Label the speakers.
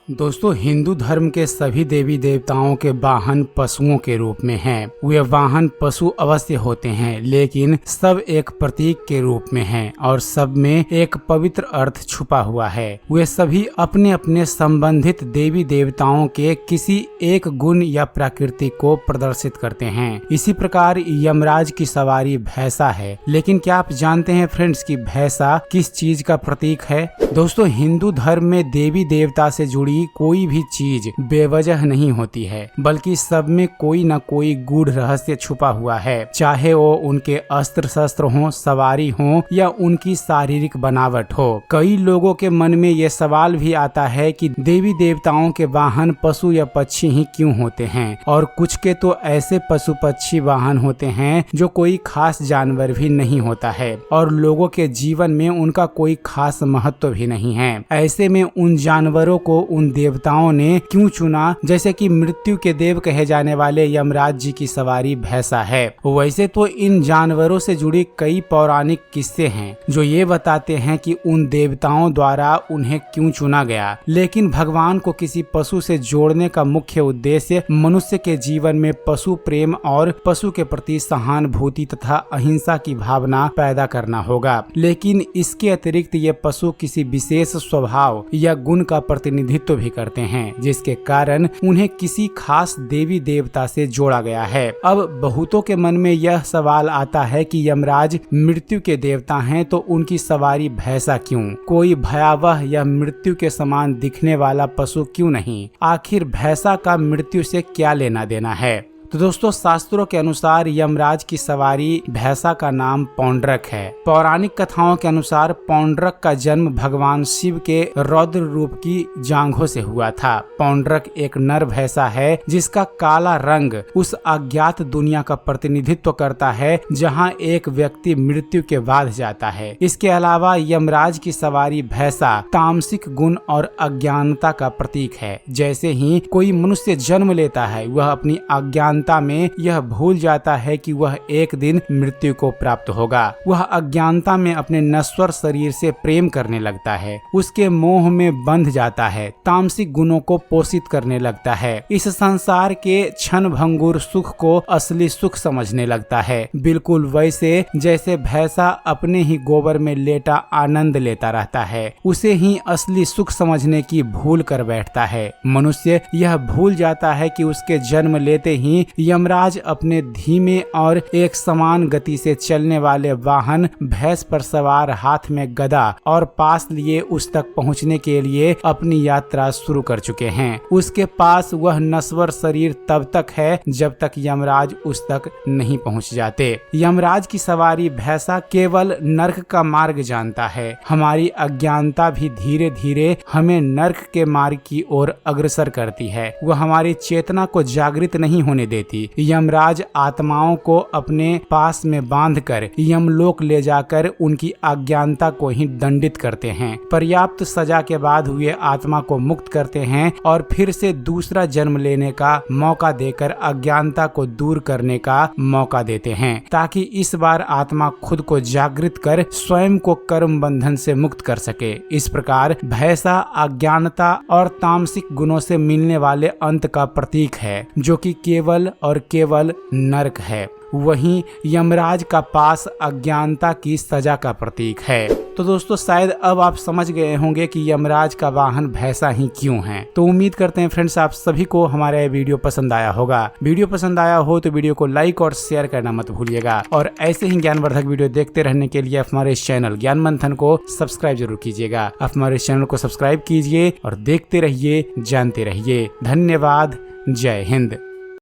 Speaker 1: दोस्तों, हिंदू धर्म के सभी देवी देवताओं के वाहन पशुओं के रूप में हैं। वे वाहन पशु अवश्य होते हैं, लेकिन सब एक प्रतीक के रूप में हैं और सब में एक पवित्र अर्थ छुपा हुआ है। वे सभी अपने अपने संबंधित देवी देवताओं के किसी एक गुण या प्रकृति को प्रदर्शित करते हैं। इसी प्रकार यमराज की सवारी भैंसा है। लेकिन क्या आप जानते हैं फ्रेंड्स कि भैंसा किस चीज का प्रतीक है? दोस्तों, हिंदू धर्म में देवी देवता से जुड़ी कोई भी चीज बेवजह नहीं होती है, बल्कि सब में कोई न कोई गूढ़ रहस्य छुपा हुआ है। चाहे वो उनके अस्त्र शस्त्र हो, सवारी हो या उनकी शारीरिक बनावट हो। कई लोगों के मन में ये सवाल भी आता है कि देवी देवताओं के वाहन पशु या पक्षी ही क्यों होते हैं, और कुछ के तो ऐसे पशु पक्षी वाहन होते हैं जो कोई खास जानवर भी नहीं होता है और लोगों के जीवन में उनका कोई खास महत्व भी नहीं है। ऐसे में उन जानवरों को उन देवताओं ने क्यों चुना? जैसे कि मृत्यु के देव कहे जाने वाले यमराज जी की सवारी भैंसा है। वैसे तो इन जानवरों से जुड़ी कई पौराणिक किस्से हैं जो ये बताते हैं कि उन देवताओं द्वारा उन्हें क्यों चुना गया। लेकिन भगवान को किसी पशु से जोड़ने का मुख्य उद्देश्य मनुष्य के जीवन में पशु प्रेम और पशु के प्रति सहानुभूति तथा अहिंसा की भावना पैदा करना होगा। लेकिन इसके अतिरिक्त ये पशु किसी विशेष स्वभाव या गुण का प्रतिनिधित्व भी करते हैं, जिसके कारण उन्हें किसी खास देवी देवता से जोड़ा गया है। अब बहुतों के मन में यह सवाल आता है कि यमराज मृत्यु के देवता हैं, तो उनकी सवारी भैंसा क्यों? कोई भयावह या मृत्यु के समान दिखने वाला पशु क्यों नहीं? आखिर भैंसा का मृत्यु से क्या लेना देना है? तो दोस्तों, शास्त्रों के अनुसार यमराज की सवारी भैंसा का नाम पौंड्रक है। पौराणिक कथाओं के अनुसार पौंड्रक का जन्म भगवान शिव के रौद्र रूप की जांघों से हुआ था। पौंड्रक एक नर भैंसा है जिसका काला रंग उस अज्ञात दुनिया का प्रतिनिधित्व करता है जहां एक व्यक्ति मृत्यु के बाद जाता है। इसके अलावा यमराज की सवारी भैंसा तामसिक गुण और अज्ञानता का प्रतीक है। जैसे ही कोई मनुष्य जन्म लेता है, वह अपनी अज्ञान में यह भूल जाता है कि वह एक दिन मृत्यु को प्राप्त होगा। वह अज्ञानता में अपने नश्वर शरीर से प्रेम करने लगता है, उसके मोह में बंध जाता है, तामसिक गुणों को पोषित करने लगता है, इस संसार के क्षण भंगुर सुख को असली सुख समझने लगता है। बिल्कुल वैसे जैसे भैंसा अपने ही गोबर में लेटा आनंद लेता रहता है, उसे ही असली सुख समझने की भूल कर बैठता है। मनुष्य यह भूल जाता है कि उसके जन्म लेते ही यमराज अपने धीमे और एक समान गति से चलने वाले वाहन भैंस पर सवार, हाथ में गदा और पास लिए उस तक पहुंचने के लिए अपनी यात्रा शुरू कर चुके हैं। उसके पास वह नश्वर शरीर तब तक है जब तक यमराज उस तक नहीं पहुंच जाते। यमराज की सवारी भैंसा केवल नर्क का मार्ग जानता है। हमारी अज्ञानता भी धीरे धीरे हमें नर्क के मार्ग की ओर अग्रसर करती है। वह हमारी चेतना को जागृत नहीं होने देती। यमराज आत्माओं को अपने पास में बांधकर यमलोक ले जाकर उनकी अज्ञानता को ही दंडित करते हैं। पर्याप्त सजा के बाद वे आत्मा को मुक्त करते हैं और फिर से दूसरा जन्म लेने का मौका देकर अज्ञानता को दूर करने का मौका देते हैं, ताकि इस बार आत्मा खुद को जागृत कर स्वयं को कर्म बंधन से मुक्त कर सके। इस प्रकार भैंसा अज्ञानता और तामसिक गुणों से मिलने वाले अंत का प्रतीक है, जो कि केवल और केवल नरक है। वहीं यमराज का पास अज्ञानता की सजा का प्रतीक है। तो दोस्तों, शायद अब आप समझ गए होंगे कि यमराज का वाहन भैंसा ही क्यों है। तो उम्मीद करते हैं फ्रेंड्स आप सभी को हमारा ये वीडियो पसंद आया होगा। वीडियो पसंद आया हो तो वीडियो को लाइक और शेयर करना मत भूलिएगा, और ऐसे ही ज्ञानवर्धक वीडियो देखते रहने के लिए हमारे इस चैनल ज्ञान मंथन को सब्सक्राइब जरूर कीजिएगा। आप हमारे चैनल को सब्सक्राइब कीजिए और देखते रहिए, जानते रहिए। धन्यवाद। जय हिंद।